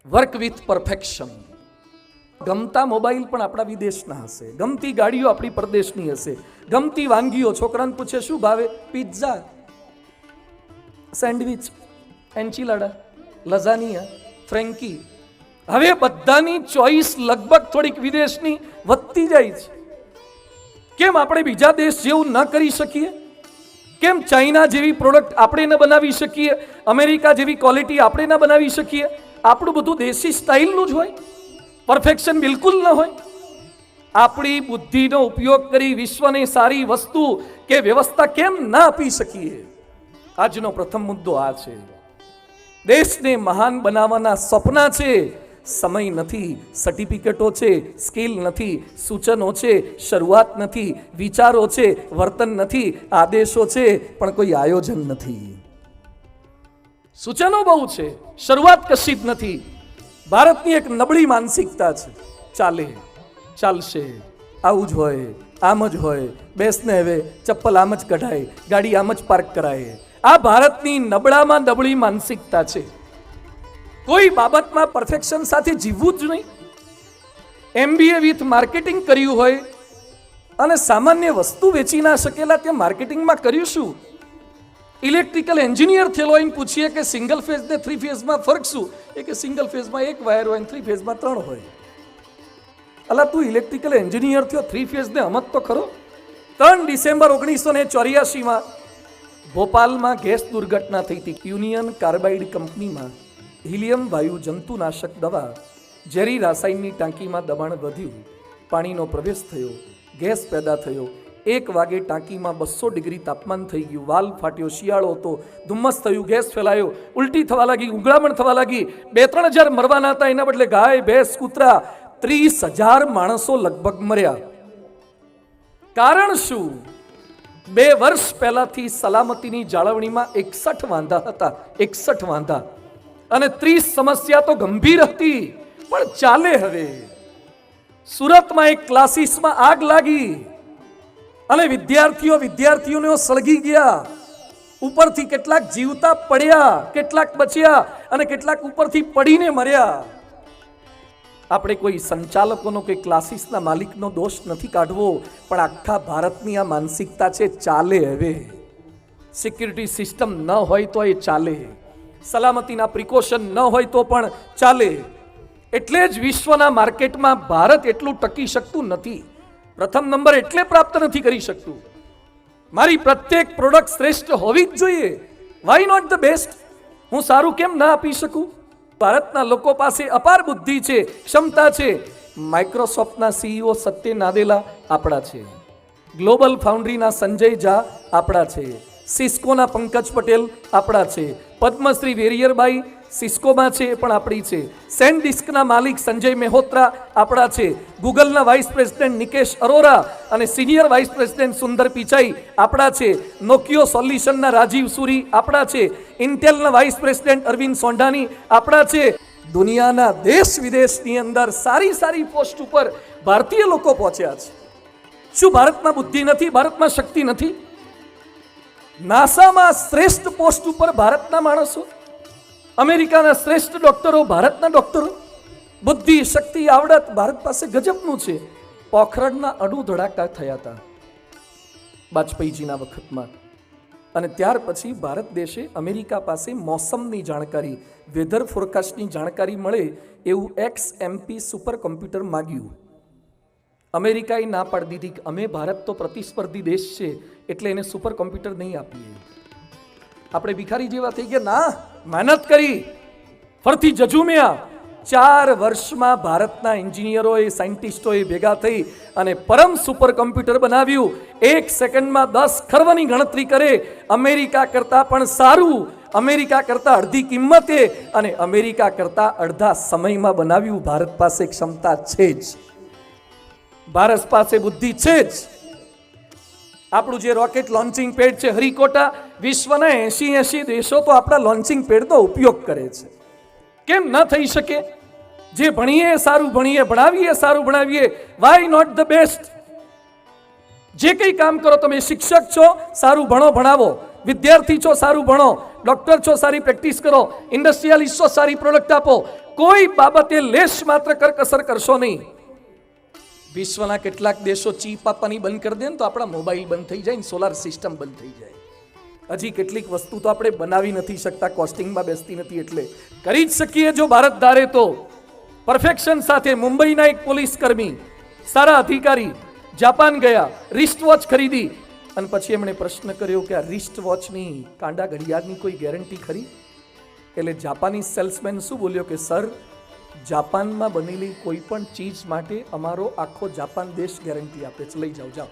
Work with perfection. ગમતા mobile પણ આપણા વિદેશના હશે, ગમતી ગાડીઓ આપણી પરદેશની હશે, ગમતી વાનગીઓ. છોકરાને પૂછે શું ભાવે? Pizza, sandwich, enchilada, lasagna, frankie. હવે બધાની ચોઈસ લગભગ થોડીક વિદેશની વધતી જાય છે. કેમ આપણે બીજા દેશ જેવું ન કરી શકીએ? કેમ ચાઇના જેવી પ્રોડક્ટ આપણે ન બનાવી શકીએ? અમેરિકા જેવી ક્વોલિટી આપણે ન બનાવી શકીએ? આપણું બધું દેશી સ્ટાઇલનું જ હોય, પરફેક્શન બિલકુલ ન હોય. આપણી બુદ્ધિનો ઉપયોગ કરી વિશ્વને સારી વસ્તુ કે વ્યવસ્થા કેમ ના આપી શકીએ? આજનો પ્રથમ મુદ્દો આ છે. દેશને મહાન બનાવવાના સપના છે, સમય નથી, સર્ટિફિકેટો છે, સ્કિલ નથી, સૂચનો છે, શરૂઆત નથી, વિચારો છે, વર્તન નથી, આદેશો છે, પણ કોઈ આયોજન નથી. સૂચનો બહુ છે, શરૂઆત કશી જ નથી. ભારતની એક નબળી માનસિકતા છે. ચાલે, ચાલશે, આવું જ હોય, આમ જ હોય, બેસને હવે ચપ્પલ આમ જ કઢાય, ગાડી આમ જ પાર્ક કરાય. આ ભારતની નબળામાં નબળી માનસિકતા છે. કોઈ બાબતમાં પરફેક્શન સાથે જીવવું જ નહીં. MBA વિથ માર્કેટિંગ કર્યું હોય અને સામાન્ય વસ્તુ વેચી ના શકેલા ત્યાં માર્કેટિંગમાં કર્યું શું? ઇલેક્ટ્રિકલ એન્જિનિયર થયેલો હોય પૂછીએ કે સિંગલ ફેઝ ને 3 ફેઝમાં ફરક શું? એ કે સિંગલ ફેઝમાં એક વાયર હોય, 3 ફેઝમાં 3 હોય. અલા તું ઇલેક્ટ્રિકલ એન્જિનિયર થયો, 3 ફેઝ ને સમજ તો ખરો. 3 ડિસેમ્બર 1984 ભોપાલમાં ગેસ દુર્ઘટના થઈ હતી. યુનિયન કાર્બાઇડ કંપનીમાં હિલિયમ વાયુ જંતુનાશક દવા ઝેરી રાસાયણની ટાંકીમાં દબાણ વધ્યું, પાણીનો પ્રવેશ થયો, ગેસ પેદા થયો. 1 વાગે ટાંકીમાં 200 ડિગ્રી તાપમાન થઈ ગયું, વાલ્વ ફાટ્યો, શિયાળો હતો, ધુમ્મસ થયું, ગેસ ફેલાયો, ઉલટી થવા લાગી, ઉગળામણ થવા લાગી. 2-3 હજાર મરવાના હતા, એના બદલે ગાય, ભેંસ, કૂતરા 30,000 માણસો લગભગ મર્યા. કારણ શું? 2 વર્ષ પહેલાથી સલામતીની જાળવણીમાં 61 વાંધા હતા, 61 વાંધા, અને 30 સમસ્યા તો ગંભીર હતી, પણ ચાલે. હવે સુરતમાં એક ક્લાસીસમાં આગ લાગી અને વિદ્યાર્થીઓને સળગી ગયા. ઉપરથી કેટલાક જીવતા પડ્યા, કેટલાક બચ્યા અને કેટલાક ઉપરથી પડીને મર્યા. આપણે કોઈ સંચાલકોનો કે ક્લાસીસના માલિકનો દોષ નથી કાઢવો, પણ આખા ભારતની આ માનસિકતા છે. ચાલે. હવે સિક્યુરિટી સિસ્ટમ ન હોય તો એ ચાલે, સલામતીના પ્રિકોશન ન હોય તો પણ ચાલે. એટલે જ વિશ્વના માર્કેટમાં ભારત એટલું ટકી શકતું નથી. પ્રથમ નંબર એટલે પ્રાપ્ત નથી કરી શકતું. મારી પ્રત્યેક પ્રોડક્ટ શ્રેષ્ઠ હોવી જ જોઈએ. Why not the best? હું સારું કેમ ના આપી શકું? ભારતના લોકો પાસે અપાર બુદ્ધિ છે, ક્ષમતા છે. માઇક્રોસોફ્ટના CEO સત્ય નાદેલા આપણા છે, ગ્લોબલ ફાઉન્ડ્રીના સંજય ઝા આપણા છે, સિસ્કોના પંકજ પટેલ આપણા છે, પદ્મશ્રી વેરિયરબાઈ સિસ્કોમાં છે પણ આપણી છે, સેનડિસ્કના માલિક સંજય મલ્હોત્રા આપણા છે, ગૂગલના વાઇસ પ્રેસિડેન્ટ નિકેશ અરોરા અને સિનિયર વાઇસ પ્રેસિડેન્ટ સુંદર પિચાઈ આપણા છે, નોકિયો સોલ્યુશનના રાજીવ સુરી આપણા છે, ઇન્ટેલના વાઇસ પ્રેસિડેન્ટ અરવિંદ સોંઢાની આપણા છે. દુનિયાના દેશ વિદેશની અંદર સારી પોસ્ટ ઉપર ભારતીય લોકો પહોંચ્યા છે. શું ભારતમાં બુદ્ધિ નથી? ભારતમાં શક્તિ નથી? નાસામાં શ્રેષ્ઠ પોસ્ટ ઉપર ભારતના માણસો, અમેરિકાના શ્રેષ્ઠ ડોક્ટરો ભારતના ડોક્ટરો. બુદ્ધિ, શક્તિ, આવડત ભારત પાસે ગજબનું છે. પોખરણના અણુ ધડાકા થયા હતા વાજપેયીજીના વખતમાં, અને ત્યાર પછી ભારત દેશે અમેરિકા પાસે મોસમની જાણકારી, વેધર ફોરકાસ્ટની જાણકારી મળે એવું XMP સુપર કોમ્પ્યુટર માગ્યું. અમેરિકાએ ના પાડી દીધી કે અમે ભારત તો પ્રતિસ્પર્ધી દેશ છે એટલે એને સુપર કોમ્પ્યુટર નહીં આપીએ. આપણે ભિખારી જેવા થઈ ગયા? ના, મહેનત કરી, ફરતી જજુમ્યા. 4 વર્ષમાં ભારતના એન્જિનિયરોએ, સાયન્ટિસ્ટોએ ભેગા થઈ અને પરમ સુપર કોમ્પ્યુટર બનાવ્યું. 1 સેકન્ડમાં 10 ખર્વની ગણતરી કરે. અમેરિકા કરતા પણ સારું, અમેરિકા કરતા અડધી કિંમતે અને અમેરિકા કરતા અડધા સમયમાં બનાવ્યું. ભારત પાસે ક્ષમતા છે જ, ભારત પાસે બુદ્ધિ છે જ. આપણું જે રોકેટ લોન્ચિંગ પેડ છે હરિકોટા, વિશ્વના 80 દેશો તો આપણા લોન્ચિંગ પેડનો ઉપયોગ કરે છે. કેમ ન થઈ શકે? જે ભણીએ સારું ભણીએ, ભણાવીએ સારું ભણાવીએ. Why not the best? જે કંઈ કામ કરો, તમે શિક્ષક છો, સારું ભણો ભણાવો, વિદ્યાર્થી છો, સારું ભણો, ડોક્ટર છો, સારી પ્રેક્ટિસ કરો, ઇન્ડસ્ટ્રીયલિસ્ટ છો, સારી પ્રોડક્ટ આપો. કોઈ બાબતે લેશ માત્ર કરકસર કરશો નહીં. વિશ્વના કેટલાક દેશો ચીપ આપવાની બંધ કરી દે ને તો આપણા મોબાઈલ બંધ થઈ જાય ને સોલાર સિસ્ટમ બંધ થઈ જાય. હજી કેટલીક વસ્તુ તો આપણે બનાવી નથી શકતા, કોસ્ટિંગમાં બેસતી નથી, એટલે કરી જ શકીએ જો ભારત ધારે તો. પરફેક્શન સાથે મુંબઈના એક પોલીસ કર્મી, સારા અધિકારી, જાપાન ગયા, રિસ્ટ વોચ ખરીદી અને પછી એમણે પ્રશ્ન કર્યો કે આ રિસ્ટ વોચની કાંડા ઘડિયાળની કોઈ ગેરંટી ખરી? એટલે જાપાની સેલ્સમેન શું બોલ્યો કે સર, જાપાનમાં બનેલી કોઈ પણ ચીજ માટે અમારો આખો જાપાન દેશ ગેરંટી આપે છે, લઈ જાઓ જાઓ.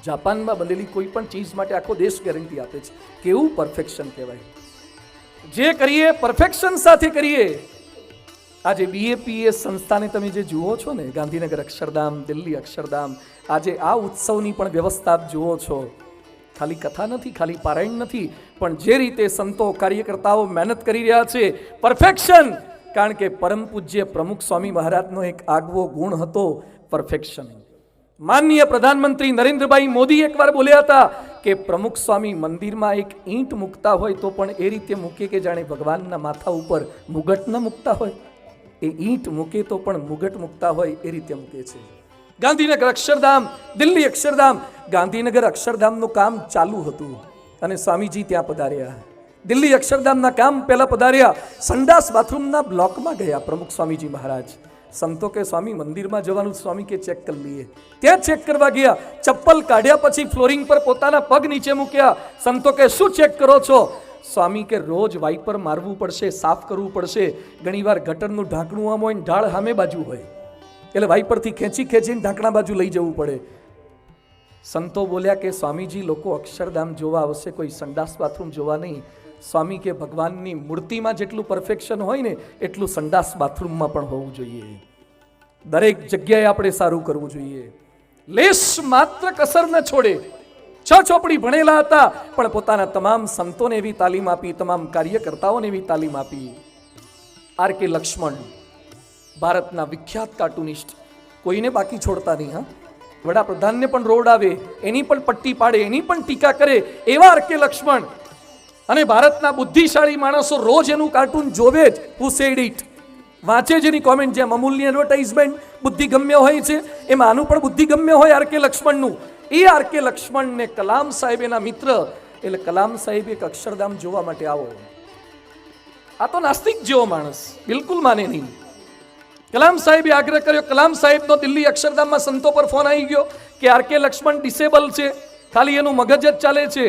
જાપાનમાં બનેલી કોઈ પણ ચીજ માટે આખો દેશ ગેરંટી આપે છે. કેવું પરફેક્શન કહેવાય! જે કરીએ પરફેક્શન સાથે કરીએ. આજે BAPS સંસ્થાને તમે જે જુઓ છો ને, ગાંધીનગર અક્ષરધામ, દિલ્હી અક્ષરધામ, આજે આ ઉત્સવની પણ વ્યવસ્થા આપ જુઓ છો. ખાલી કથા નથી, ખાલી પારાયણ નથી, પણ જે રીતે સંતો કાર્યકર્તાઓ મહેનત કરી રહ્યા છે, પરફેક્શન. કારણ કે પરમ પૂજ્ય પ્રમુખ સ્વામી મહારાજનો એક આગવો ગુણ હતો, પરફેક્શન. માનનીય પ્રધાનમંત્રી નરેન્દ્રભાઈ મોદી એકવાર બોલ્યા હતા કે પ્રમુખ સ્વામી મંદિરમાં એક ઈંટ મૂકતા હોય તો પણ એ રીતે મૂકે કે જાણે ભગવાનના માથા ઉપર મુગટ ન મૂકતા હોય. એ ઈંટ મૂકે તો પણ મુગટ મૂકતા હોય એ રીતે મૂકે છે. ગાંધીનગર અક્ષરધામ, દિલ્હી અક્ષરધામ. ગાંધીનગર અક્ષરધામનું કામ ચાલુ હતું અને સ્વામીજી ત્યાં પધાર્યા. દિલ્હી અક્ષરધામના કામ પહેલા પધાર્યા, સંડાસ બાથરૂમના બ્લોકમાં ગયા પ્રમુખ સ્વામીજી મહારાજ. સંતો કે સ્વામી મંદિરમાં જવાનું, સ્વામી કે ચેક કરી લઈએ. ત્યાં ચેક કરવા ગયા, ચપ્પલ કાઢ્યા પછી ફ્લોરિંગ પર પોતાના પગ નીચે મૂક્યા. સંતો કે શું ચેક કરો છો? સ્વામી કે રોજ વાઇપર મારવું પડશે, સાફ કરવું પડશે. ઘણીવાર ગટરનું ઢાંકણું આમ હોય ને ઢાળ સામે બાજુ હોય, એટલે વાઇપરથી ખેંચી ખેંચીને ઢાંકણા બાજુ લઈ જવું પડે. સંતો બોલ્યા કે સ્વામીજી, લોકો અક્ષરધામ જોવા આવશે, કોઈ સંડાસ બાથરૂમ જોવા નહીં. સ્વામી કે ભગવાનની મૂર્તિમાં જેટલું પરફેક્શન હોય ને એટલું સંડાસ બાથરૂમમાં પણ હોવું જોઈએ. દરેક જગ્યાએ આપણે સારું કરવું જોઈએ. લેશ માત્ર કસર ન છોડે. 6 ચોપડી ભણેલા હતા પણ પોતાના તમામ સંતોને એવી તાલીમ આપી, તમામ કાર્યકર્તાઓને એવી તાલીમ આપી. R.K. લક્ષ્મણ, ભારતના વિખ્યાત કાર્ટુનિસ્ટ, કોઈને બાકી છોડતા નહીં. હા, વડાપ્રધાનને પણ રોડ આવે એની પણ પટ્ટી પાડે, એની પણ ટીકા કરે, એવા R.K. લક્ષ્મણ. અને ભારતના બુદ્ધિશાળી માણસો રોજ એનું કાર્ટૂન જોવે જ. હુ સેડ ઇટ, વાંચે જ એની કોમેન્ટ. જેમ અમૂલની એડવર્ટાઇઝમેન્ટ બુદ્ધિગમ્ય હોય છે, એમ આનું પણ બુદ્ધિગમ્ય હોય R.K. લક્ષ્મણનું. એ R.K. લક્ષ્મણને કલામ સાહેબ એના મિત્ર, એટલે કલામ સાહેબ એક અક્ષરધામ જોવા માટે આવો. આ તો નાસ્તિક જેવો માણસ, બિલકુલ માને નહીં. કલામ સાહેબે આગ્રહ કર્યો. કલામ સાહેબનો દિલ્હી અક્ષરધામમાં સંતો પર ફોન આવી ગયો કે R.K. લક્ષ્મણ ડિસેબલ છે, ખાલી એનું મગજ જ ચાલે છે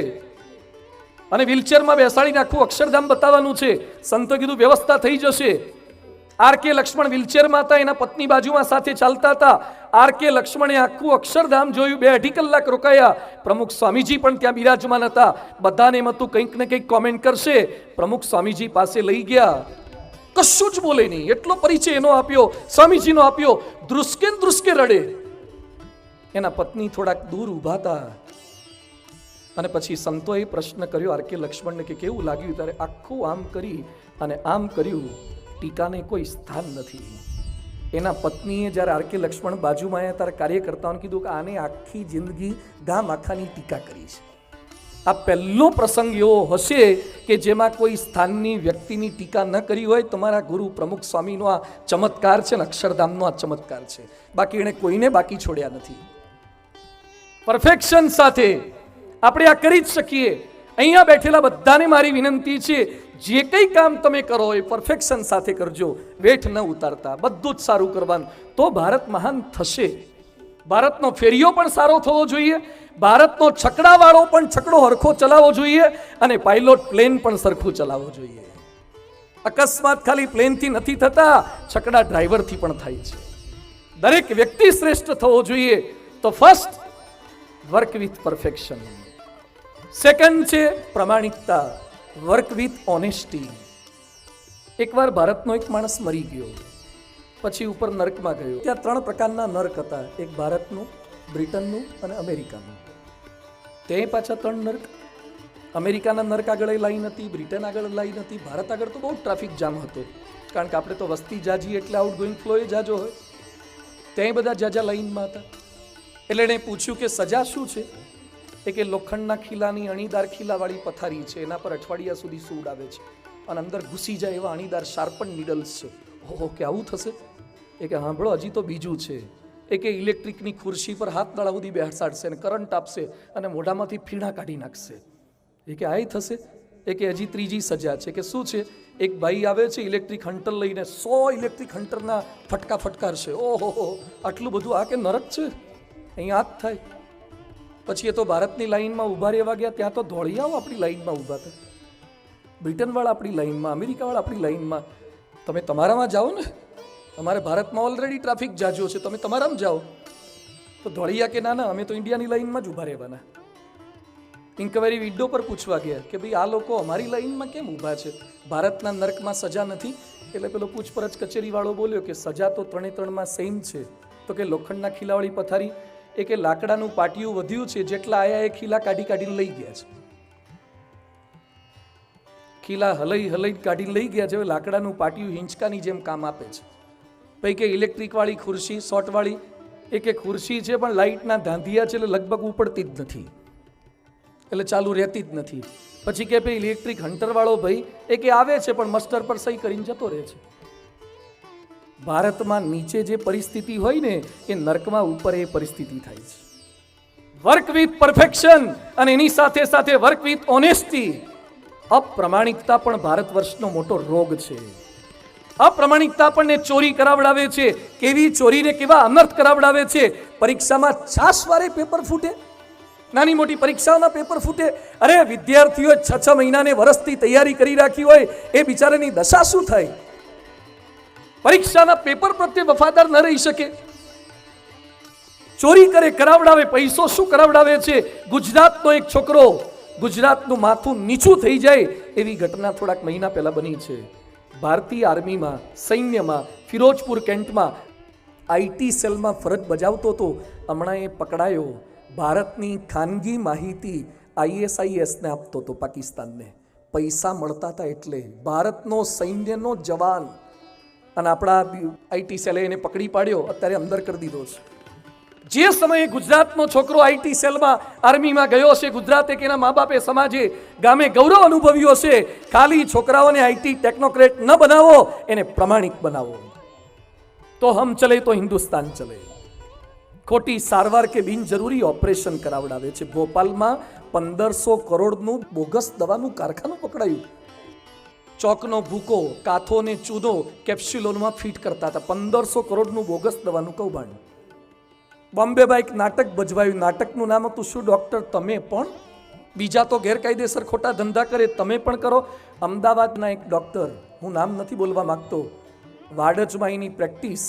અને વ્હીલચેરમાં બેસાડીને આખું અક્ષરધામ બતાવવાનું છે. સંતો કીધું વ્યવસ્થા થઈ જશે. R.K. લક્ષ્મણ વ્હીલચેરમાં હતા, એના પત્ની બાજુમાં સાથે ચાલતા હતા. R.K. લક્ષ્મણે આખું અક્ષરધામ જોયું, 2-2.5 કલાક રોકાયા. પ્રમુખ સ્વામીજી પણ ત્યાં બિરાજમાન હતા. બધાને એમ હતું કંઈક ને કંઈક કોમેન્ટ કરશે. પ્રમુખ સ્વામીજી પાસે લઈ ગયા, કશું જ બોલે નહીં. એટલો પરિચય એનો આપ્યો, સ્વામીજીનો આપ્યો. ધ્રુસકે ને ધ્રુસકે રડે. એના પત્ની થોડાક દૂર ઊભા હતા અને પછી સંતોએ પ્રશ્ન કર્યો R.K. લક્ષ્મણને કે કેવું લાગ્યું? ત્યારે આખું આમ કરી અને આમ કર્યું. ટીકાને કોઈ સ્થાન નથી. એના પત્નીએ જ્યારે R.K. લક્ષ્મણ બાજુમાં આવ્યા ત્યારે કાર્યકર્તાઓને કીધું કે આને આખી જિંદગી ગામ આખાની ટીકા કરી છે. આ પહેલો પ્રસંગ એવો હશે કે જેમાં કોઈ સ્થાનની વ્યક્તિની ટીકા ન કરી હોય. તમારા ગુરુ પ્રમુખ સ્વામીનો આ ચમત્કાર છે ને અક્ષરધામનો આ ચમત્કાર છે. બાકી એણે કોઈને બાકી છોડ્યા નથી. પરફેક્શન સાથે આપણે આ કરી જ શકીએ. અહીંયા બેઠેલા બધાને મારી વિનંતી છે, જે કંઈ કામ તમે કરો એ પરફેક્શન સાથે કરજો, વેઠ ન ઉતારતા. બધું જ સારું કરવાનું, તો ભારત મહાન થશે. ભારતનો ફેરિયો પણ સારો થવો જોઈએ, ભારતનો છકડાવાળો પણ છકડો હરખો ચલાવવો જોઈએ અને પાયલોટ પ્લેન પણ સરખું ચલાવવું જોઈએ. અકસ્માત ખાલી પ્લેનથી નથી થતા, છકડા ડ્રાઈવરથી પણ થાય છે. દરેક વ્યક્તિ શ્રેષ્ઠ થવો જોઈએ. તો first, work with perfection. Second છે પ્રમાણિકતા, વર્ક વિથ ઓનેસ્ટી. એકવાર ભારતનો એક માણસ મરી ગયો, પછી ઉપર નર્કમાં ગયો. ત્યાં 3 પ્રકારના નર્ક હતા, એક ભારતનું, બ્રિટનનું અને અમેરિકાનું. તે પાછા 3 નર્ક. અમેરિકાના નર્ક આગળ લાઈન હતી, બ્રિટન આગળ લાઈન હતી, ભારત આગળ તો બહુ ટ્રાફિક જામ હતો, કારણ કે આપણે તો વસ્તી જાજી એટલે આઉટ ગોઈંગ ફ્લો એ જાજો હોય. ત્યાં બધા જાજા લાઈનમાં હતા. એટલે એણે પૂછ્યું કે સજા શું છે? એ કે લોખંડના ખીલાની અણીદાર ખીલાવાળી પથારી છે, એના પર અઠવાડિયા સુધી સૂડ આવે છે. અને અંદર ઘૂસી જાય એવા અણીદાર શાર્પન નીડલ્સ છે. ઓહો, કે આવું થશે? એ કે સાંભળો, હજી તો બીજું છે. એ કે ઇલેક્ટ્રિકની ખુરશી પર હાથ દાડા સુધી બેસાડશે અને કરંટ આપશે અને મોઢામાંથી ફીણા કાઢી નાખશે. એ કે આય થશે? એ કે હજી ત્રીજી સજા છે. કે શું છે? એક ભાઈ આવે છે ઇલેક્ટ્રિક હન્ટર લઈને, 100 ઇલેક્ટ્રિક હન્ટરના ફટકા ફટકારશે. ઓહો, આટલું બધું! આ કે નરક છે, અહીંયા આ જ થાય. પછી એ તો ભારતની લાઈનમાં ઊભા રહેવા ગયા, ત્યાં તો દોડી આવો આપણી લાઈનમાં ઊભા હતા. બ્રિટનવાળા આપણી લાઈનમાં, અમેરિકાવાળા આપણી લાઈનમાં. તમે તમારામાં જાઓ ને, અમારે ભારતમાં ઓલરેડી ટ્રાફિક જાજો છે, તમે તમારામાં જાઓ. તો દોડ્યા કે ના, અમે તો ઇન્ડિયાની લાઈનમાં જ ઊભા રહેવાના. ઇન્કવાયરી વિન્ડો પર પૂછવા ગયા કે ભાઈ આ લોકો અમારી લાઈનમાં કેમ ઊભા છે, ભારતના નર્કમાં સજા નથી? એટલે પેલો પૂછપરછ કચેરીવાળો બોલ્યો કે સજા તો 3-3માં સેમ છે. તો કે લોખંડના ખીલાવાળી પથારી, એ કે લાકડાનું પાટિયું વધ્યું છે, જેટલા આયા એ ખીલા કાઢી કાઢીને લઈ ગયા છે. ખીલા હલઈ કાઢીને લઈ ગયા છે. હવે લાકડાનું પાટિયું હિંચકાની જેમ કામ આપે છે. પછી કે ઇલેક્ટ્રિક વાળી ખુરશી, શોર્ટ વાળી, એ કે ખુરશી છે પણ લાઇટના ધાંધિયા છે એટલે લગભગ ઉપડતી જ નથી, એટલે ચાલુ રહેતી જ નથી. પછી કે ભાઈ ઇલેક્ટ્રિક હન્ટર વાળો ભાઈ, એ કે આવે છે પણ મસ્ટર પર સહી કરીને જતો રહે છે. ભારતમાં નીચે જે પરિસ્થિતિ હોય ને, એ નર્કમાં ઉપર એ પરિસ્થિતિ થાય છે. વર્ક વિથ પરફેક્શન અને એની સાથે સાથે વર્ક વિથ ઓનેસ્ટી. અપ્રમાણિકતા પણ ભારત વર્ષનો મોટો રોગ છે. અપ્રમાણિકતા આપણને ચોરી કરાવડાવે છે. કેવી ચોરીને કેવા અનર્થ કરાવડાવે છે. પરીક્ષામાં 6 વારે પેપર ફૂટે, નાની મોટી પરીક્ષાઓના પેપર ફૂટે. અરે વિદ્યાર્થીઓ 6 મહિનાને વર્ષથી તૈયારી કરી રાખી હોય, એ બિચારાની દશા શું થાય? પરીક્ષાના પેપર પ્રત્યે વફાદાર ન રહી શકે, ચોરી કરે, કરાવડાવે. પૈસો શું કરાવડાવે છે? ગુજરાતનો એક છોકરો, ગુજરાતનું માથું નીચું થઈ જાય એવી ઘટના થોડાક મહિના પહેલા બની છે. ભારતીય આર્મીમાં, સૈન્યમાં, ફિરોજપુર કેન્ટમાં આઈટી સેલમાં ફરજ બજાવતો હતો. હમણાં એ પકડાયો. ભારતની ખાનગી માહિતી ISISને આપતો હતો, પાકિસ્તાનને. પૈસા મળતા હતા એટલે. ભારતનો સૈન્યનો જવાન. અને આપણા આઈટી સેલે એને પકડી પાડ્યો, અત્યારે અંદર કરી દીધો છે. જે સમયે ગુજરાતનો છોકરો આઈટી સેલમાં આર્મીમાં ગયો છે, ગુજરાતે કે એના મા બાપે, સમાજે, ગામે ગૌરવ અનુભવ્યો છે. ખાલી છોકરાઓને આઈટી ટેકનોક્રેટ ન બનાવો, એને પ્રમાણિક બનાવો, તો હમ ચલે તો હિન્દુસ્તાન ચલે. ખોટી સારવાર કે બિનજરૂરી ઓપરેશન કરાવડાવે છે. ભોપાલમાં 1500 કરોડનું બોગસ દવાનું કારખાનું પકડાયું. ચોકનો ભૂકો, કાથો ને ચૂનો કેપ્સ્યુલોમાં ફિટ કરતા હતા. 1500 કરોડનું બોગસ દવાનું કૌભાંડ. બોમ્બેમાં એક નાટક ભજવાયું. નાટકનું નામ હતું શું ડોક્ટર તમે પણ? બીજા તો ગેરકાયદેસર ખોટા ધંધા કરે, તમે પણ કરો. અમદાવાદના એક ડોક્ટર, હું નામ નથી બોલવા માંગતો, વાડજમાં એની પ્રેક્ટિસ,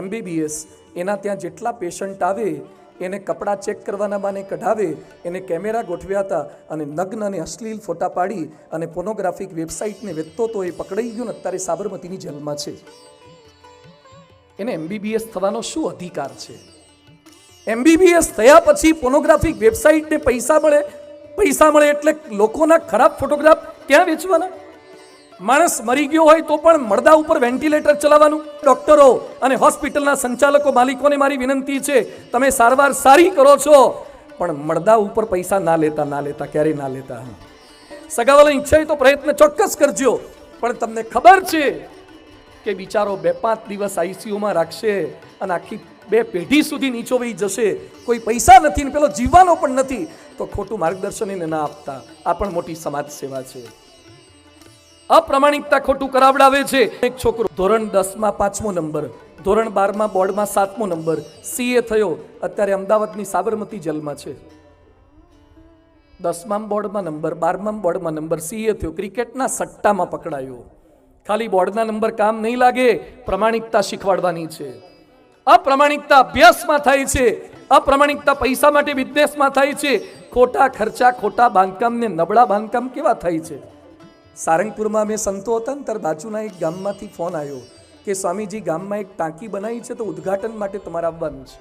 MBBS. એના ત્યાં જેટલા પેશન્ટ આવે એને કપડાં ચેક કરવાના બાને કઢાવે, એને કેમેરા ગોઠવ્યા હતા અને નગ્ન અને અશ્લીલ ફોટા પાડી અને પોર્નોગ્રાફિક વેબસાઇટને વેચતો તો. એ પકડાઈ ગયો ને અત્યારે સાબરમતીની જેલમાં છે. એને MBBS થવાનો શું અધિકાર છે? MBBS થયા પછી પોર્નોગ્રાફિક વેબસાઇટને પૈસા મળે એટલે લોકોના ખરાબ ફોટોગ્રાફ ક્યાં વેચવાના? માણસ મરી ગયો હોય તો પણ મળદા ઉપર વેન્ટિલેટર ચલાવવાનું. ડોક્ટરો અને હોસ્પિટલના સંચાલકો, માલિકોને મારી વિનંતી છે, તમે સારવાર સારી કરો છો પણ મળદા ઉપર પૈસા ના લેતા, ક્યારેય ના લેતા. સગાવાલાની ઈચ્છા હોય તો પ્રયત્ન ચોક્કસ કરજો, પણ તમને ખબર છે કે બિચારો 2-5 દિવસ ICUમાં રાખશે અને આખી 2 પેઢી સુધી નીચો વહી જશે. કોઈ પૈસા નથી ને પેલો જીવવાનો પણ નથી, તો ખોટું માર્ગદર્શન એને ના આપતા. આ પણ મોટી સમાજ સેવા છે. અપ્રમાણિકતા ખોટું કરાવડાવે છે. એક છોકરો ધોરણ 10માં 5મો નંબર, ધોરણ 12માં બોર્ડમાં 7મો નંબર, CA થયો, અત્યારે અમદાવાદની સાબરમતી જેલમાં છે. 10માં બોર્ડમાં નંબર, 12માં બોર્ડમાં નંબર, CA થયો. ક્રિકેટના સટ્ટામાં પકડાયો. ખાલી બોર્ડના નંબર કામ નહીં લાગે, પ્રમાણિકતા શીખવાડવાની છે. અપ્રમાણિકતા અભ્યાસમાં થાય છે. અપ્રમાણિકતા પૈસા માટે બિઝનેસમાં થાય છે. ખોટા ખર્ચા, ખોટા બાંધકામ ને નબળા બાંધકામ કેવા થાય છે? સારંગપુરમાં મેં સંતો હતા ને, ત્યારે બાજુના એક ગામમાંથી ફોન આવ્યો કે સ્વામીજી, ગામમાં એક ટાંકી બનાવી છે તો ઉદ્ઘાટન માટે તમારે આવવાનું છે.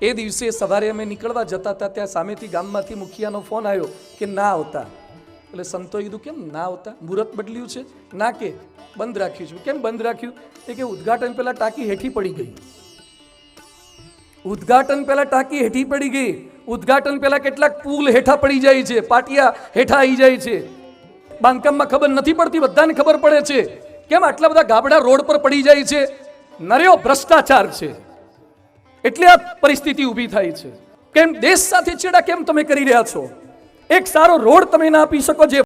એ દિવસે સવારે અમે નીકળવા જતા હતા, ત્યાં સામેથી ગામમાંથી મુખિયાનો ફોન આવ્યો કે ના આવતા. એટલે સંતોએ કીધું કેમ ના આવતા? મુહૂર્ત બદલ્યું છે? ના, કે બંધ રાખ્યું છે. કેમ બંધ રાખ્યું? એ કે ઉદ્ઘાટન પહેલા ટાંકી હેઠી પડી ગઈ. ઉદ્ઘાટન પહેલા ટાંકી હેઠી પડી ગઈ. ઉદ્ઘાટન પહેલા કેટલાક પુલ હેઠા પડી જાય છે, પાટિયા હેઠા આવી જાય છે. બાંધકામમાં ખબર નથી પડતી, બધાને ખબર પડે છે. કેમ આટલા બધા ગાબડા રોડ પર પડી જાય છે? નર્યો ભ્રષ્ટાચાર છે, એટલે આ પરિસ્થિતિ ઊભી થાય છે. કેમ દેશ સાથે ચેડા કેમ તમે કરી રહ્યા છો? એક સારો રોડ તમે ના આપી શકો, જે